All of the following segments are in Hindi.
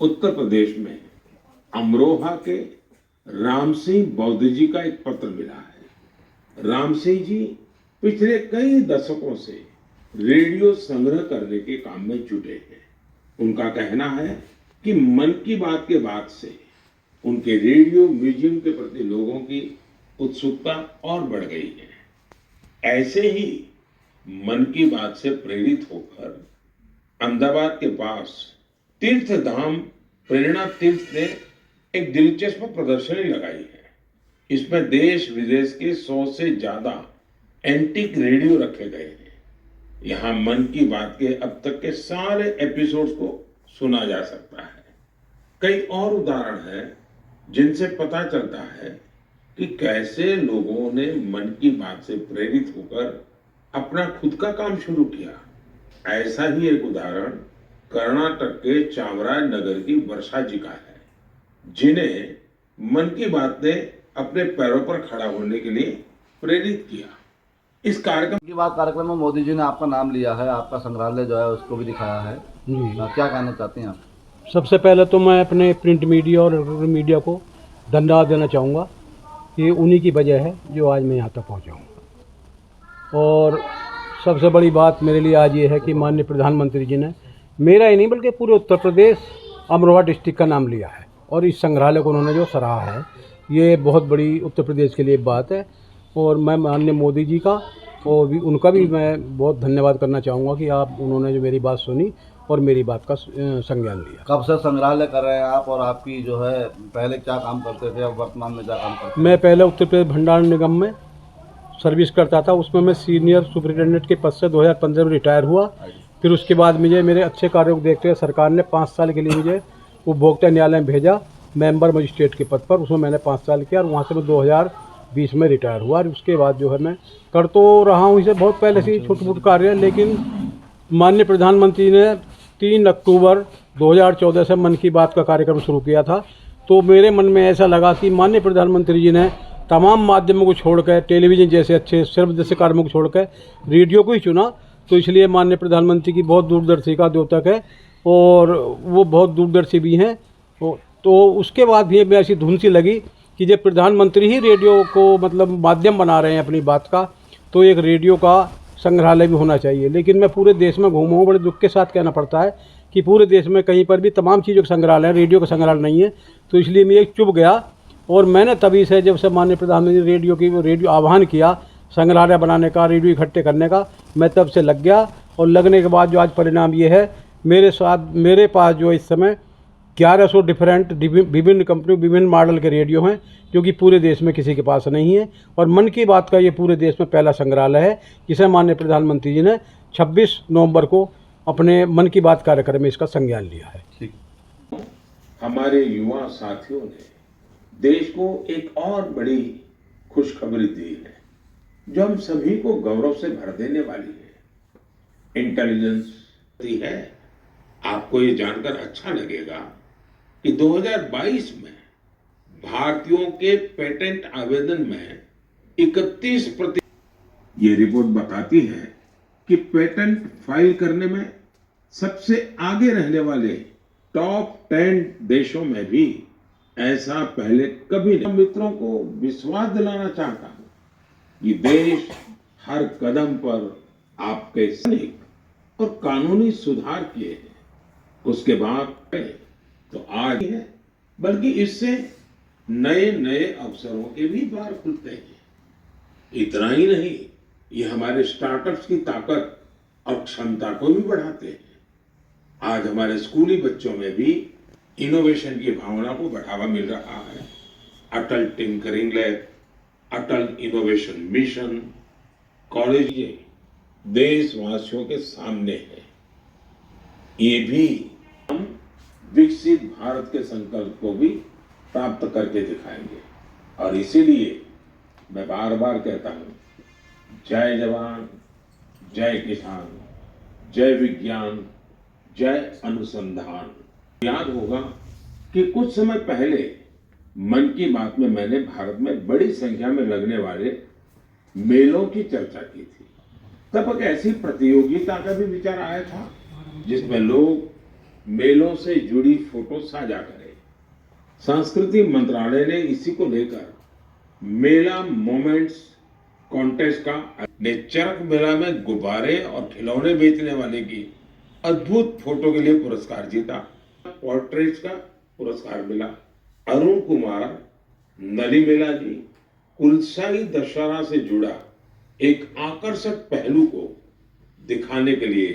उत्तर प्रदेश में अमरोहा के राम सिंह बौद्ध जी का एक पत्र मिला है। राम सिंह जी पिछले कई दशकों से रेडियो संग्रह करने के काम में जुटे हैं। उनका कहना है कि मन की बात के बाद से उनके रेडियो म्यूजियम के प्रति लोगों की उत्सुकता और बढ़ गई है। ऐसे ही मन की बात से प्रेरित होकर अहमदाबाद के पास तीर्थ धाम प्रेरणा तीर्थ ने एक दिलचस्प प्रदर्शनी लगाई है। इसमें देश विदेश के 100 से ज्यादा एंटीक रेडियो रखे गए हैं। यहाँ मन की बात के अब तक के सारे एपिसोड्स को सुना जा सकता है। कई और उदाहरण हैं जिनसे पता चलता है कि कैसे लोगों ने मन की बात से प्रेरित होकर अपना खुद का काम शुरू किया। ऐसा ही एक उदाहरण कर्नाटक के चामराजनगर की वर्षा जी का है, जिन्हें मन की बात ने अपने पैरों पर खड़ा होने के लिए प्रेरित किया। इस कार्यक्रम में मोदी जी ने आपका नाम लिया है, आपका संग्रहालय जो है उसको भी दिखाया है जी। क्या कहना चाहते हैं आप? सबसे पहले तो मैं अपने प्रिंट मीडिया और इलेक्ट्रॉनिक मीडिया को धन्यवाद देना चाहूँगा कि उन्हीं की वजह है जो आज मैं यहाँ तक पहुँचा हूँ। और सबसे बड़ी बात मेरे लिए आज ये है कि माननीय प्रधानमंत्री जी ने मेरा ही नहीं बल्कि पूरे उत्तर प्रदेश अमरोहा डिस्ट्रिक्ट का नाम लिया है और इस संग्रहालय को उन्होंने जो सराहा है, ये बहुत बड़ी उत्तर प्रदेश के लिए बात है। और मैं माननीय मोदी जी का और भी उनका भी मैं बहुत धन्यवाद करना चाहूँगा कि उन्होंने जो मेरी बात सुनी और मेरी बात का संज्ञान लिया। कब से संग्रहालय कर रहे हैं आप और आपकी जो है पहले क्या काम करते थे और वर्तमान में क्या काम करते हैं? मैं पहले उत्तर प्रदेश भंडार निगम में सर्विस करता था। उसमें मैं सीनियर सुपरिटेंडेंट के पद से 2015 में रिटायर हुआ। फिर उसके बाद मुझे मेरे अच्छे कार्यों को देखते हुए सरकार ने 5 साल के लिए मुझे उपभोक्ता न्यायालय में भेजा मेंबर मजिस्ट्रेट के पद पर। उसमें मैंने 5 साल किया और वहाँ से मैं 2020 में रिटायर हुआ। और उसके बाद जो है मैं कर तो रहा हूँ इसे बहुत पहले से छोटे मोटे कार्य, लेकिन माननीय प्रधानमंत्री ने 3 अक्टूबर 2014 से मन की बात का कार्यक्रम शुरू किया था। तो मेरे मन में ऐसा लगा कि माननीय प्रधानमंत्री जी ने तमाम माध्यमों को छोड़कर, टेलीविज़न जैसे अच्छे सिर्फ जैसे कार्यक्रमों को छोड़कर रेडियो को ही चुना। तो इसलिए माननीय प्रधानमंत्री की बहुत दूरदर्शी का द्योतक है और वो बहुत दूरदर्शी भी हैं। तो उसके बाद भी मैं ऐसी धुन सी लगी कि जब प्रधानमंत्री ही रेडियो को मतलब माध्यम बना रहे हैं अपनी बात का, तो एक रेडियो का संग्रहालय भी होना चाहिए। लेकिन मैं पूरे देश में घूमा हूँ, बड़े दुख के साथ कहना पड़ता है कि पूरे देश में कहीं पर भी तमाम चीज़ों का संग्रहालय है, रेडियो का संग्रहालय नहीं है। तो इसलिए मैं एक चुप गया और मैंने तभी से जब से माननीय प्रधानमंत्री रेडियो आह्वान किया संग्रहालय बनाने का, रेडियो इकट्ठे करने का, मैं तब से लग गया। और लगने के बाद जो आज परिणाम ये है, मेरे पास जो इस समय 1100 डिफरेंट विभिन्न कंपनी विभिन्न मॉडल के रेडियो हैं, जो कि पूरे देश में किसी के पास नहीं है। और मन की बात का ये पूरे देश में पहला संग्रहालय है, जिसे माननीय प्रधानमंत्री जी ने 26 नवंबर को अपने मन की बात कार्यक्रम में इसका संज्ञान लिया है। हमारे युवा साथियों ने देश को एक और बड़ी खुशखबरी दी है, जो हम सभी को गौरव से भर देने वाली है। इंटेलिजेंस है, आपको ये जानकर अच्छा लगेगा कि 2022 में भारतीयों के पेटेंट आवेदन में 31%। ये रिपोर्ट बताती है कि पेटेंट फाइल करने में सबसे आगे रहने वाले टॉप 10 देशों में भी ऐसा पहले कभी नहीं। मित्रों को विश्वास दिलाना चाहता हूं कि देश हर कदम पर आपके सैनिक और कानूनी सुधार किए हैं। उसके बाद तो आज है, बल्कि इससे नए नए अवसरों के भी द्वार खुलते हैं। इतना ही नहीं, ये हमारे स्टार्टअप्स की ताकत और क्षमता को भी बढ़ाते हैं। आज हमारे स्कूली बच्चों में भी इनोवेशन की भावना को बढ़ावा मिल रहा है। अटल टिंकरिंग लैब, अटल इनोवेशन मिशन, कॉलेज ये देशवासियों के सामने है। ये भी हम विकसित भारत के संकल्प को भी प्राप्त करके दिखाएंगे। और इसीलिए मैं बार बार कहता हूं, जय जवान, जय किसान, जय विज्ञान, जय अनुसंधान। याद होगा कि कुछ समय पहले मन की बात में मैंने भारत में बड़ी संख्या में लगने वाले मेलों की चर्चा की थी। तब एक ऐसी प्रतियोगिता का भी विचार आया था जिसमें लोग मेलों से जुड़ी फोटो साझा करें। संस्कृति मंत्रालय ने इसी को लेकर मेला मोमेंट्स कॉन्टेस्ट का ने चरक मेला में गुब्बारे और खिलौने बेचने वाले की अद्भुत फोटो के लिए पुरस्कार जीता। पोर्ट्रेट्स का पुरस्कार मिला। अरुण कुमार नलीमेला जी कुलसाई दशहरा से जुड़ा एक आकर्षक पहलू को दिखाने के लिए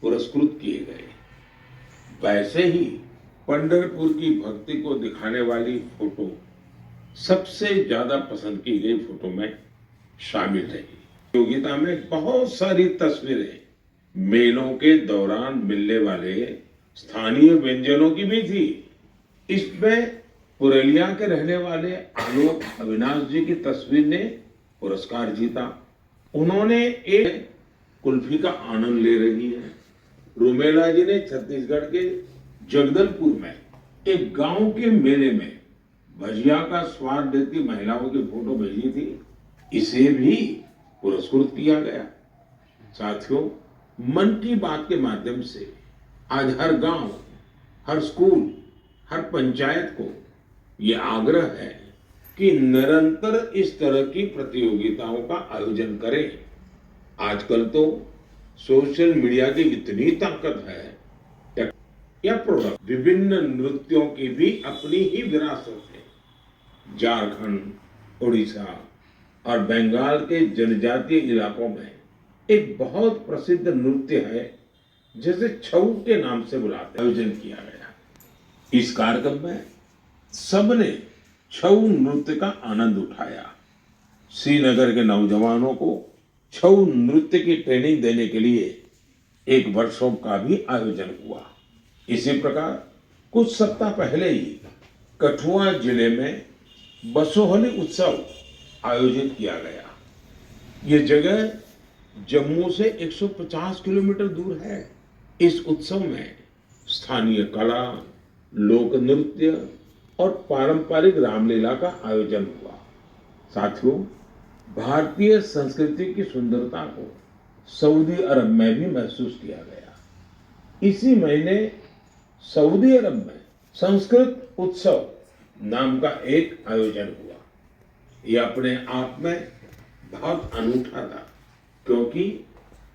पुरस्कृत किए गए। वैसे ही पंढरपुर की भक्ति को दिखाने वाली फोटो सबसे ज्यादा पसंद की गई फोटो में शामिल रही। प्रतियोगिता में बहुत सारी तस्वीरें मेलों के दौरान मिलने वाले स्थानीय व्यंजनों की भी थी। इसमें पुरुलिया के रहने वाले आलोक अविनाश जी की तस्वीर ने पुरस्कार जीता। उन्होंने एक कुल्फी का आनंद ले रही है। रुमेला जी ने छत्तीसगढ़ के जगदलपुर में एक गांव के मेले में भजिया का स्वाद देती महिलाओं की फोटो भेजी थी। इसे भी पुरस्कृत किया गया। साथियों, मन की बात के माध्यम से आज हर गांव, हर स्कूल, हर पंचायत को ये आग्रह है कि निरंतर इस तरह की प्रतियोगिताओं का आयोजन करें। आजकल तो सोशल मीडिया की इतनी ताकत है या प्रोडक्ट विभिन्न नृत्यों की भी अपनी ही विरासत है। झारखंड, उड़ीसा और बंगाल के जनजातीय इलाकों में एक बहुत प्रसिद्ध नृत्य है जिसे छऊ के नाम से बुलाते आयोजन किया गया। इस कार्यक्रम में सबने छऊ नृत्य का आनंद उठाया। श्रीनगर के नौजवानों को छऊ नृत्य की ट्रेनिंग देने के लिए एक वर्कशॉप का भी आयोजन हुआ। इसी प्रकार कुछ सप्ताह पहले ही कठुआ जिले में बसोहली उत्सव आयोजित किया गया। ये जगह जम्मू से 150 किलोमीटर दूर है। इस उत्सव में स्थानीय कला, लोक नृत्य और पारंपरिक रामलीला का आयोजन हुआ। साथियों, भारतीय संस्कृति की सुंदरता को सऊदी अरब में भी महसूस किया गया। इसी महीने सऊदी अरब में संस्कृत उत्सव नाम का एक आयोजन हुआ। यह अपने आप में बहुत अनूठा था क्योंकि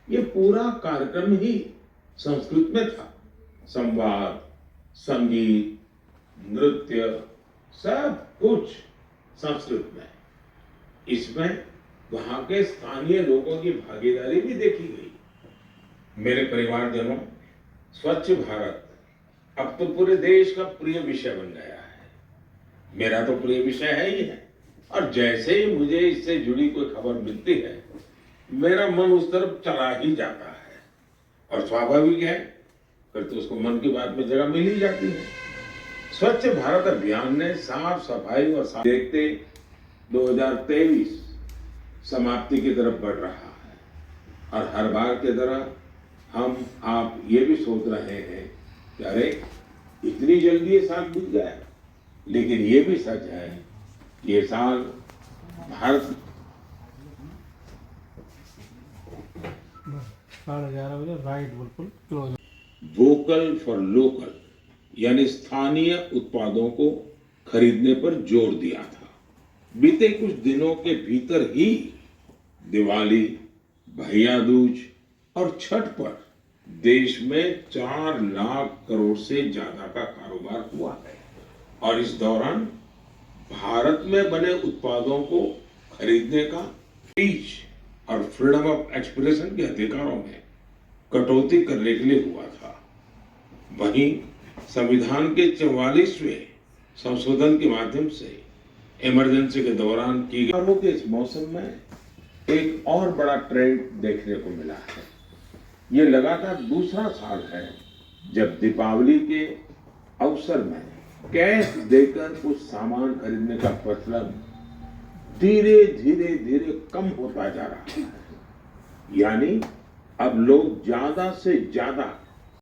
ये पूरा कार्यक्रम ही संस्कृत में था। संवाद, संगीत, नृत्य, सब कुछ संस्कृत में। इसमें वहां के स्थानीय लोगों की भागीदारी भी देखी गई। मेरे परिवारजनों, स्वच्छ भारत अब तो पूरे देश का प्रिय विषय बन गया है। मेरा तो प्रिय विषय है ही है और जैसे ही मुझे इससे जुड़ी कोई खबर मिलती है मेरा मन उस तरफ चला ही जाता है और स्वाभाविक है फिर तो उसको मन की बात में जगह मिल ही जाती है। स्वच्छ भारत अभियान ने साफ सफाई और देखते 2023 समाप्ति की तरफ बढ़ रहा है और हर बार की तरह हम आप ये भी सोच रहे हैं कि अरे इतनी जल्दी ये साल बीत गया। लेकिन ये भी सच है ये साल भारत 11:30 बजे राइट बिल्कुल क्लोज। वोकल फॉर लोकल यानी स्थानीय उत्पादों को खरीदने पर जोर दिया था। बीते कुछ दिनों के भीतर ही दिवाली, भैया दूज और छठ पर देश में 4 लाख करोड़ से ज्यादा का कारोबार हुआ है और इस दौरान भारत में बने उत्पादों को खरीदने का स्पीच और फ्रीडम ऑफ एक्सप्रेशन के अधिकारों में कटौती करने के लिए हुआ था। वहीं संविधान के 44वें संशोधन के माध्यम से इमरजेंसी के दौरान की गई के इस मौसम में एक और बड़ा ट्रेंड देखने को मिला है। ये लगातार दूसरा साल है जब दीपावली के अवसर में कैश देकर कुछ सामान खरीदने का प्रचलन धीरे धीरे कम होता जा रहा है। यानी अब लोग ज्यादा से ज्यादा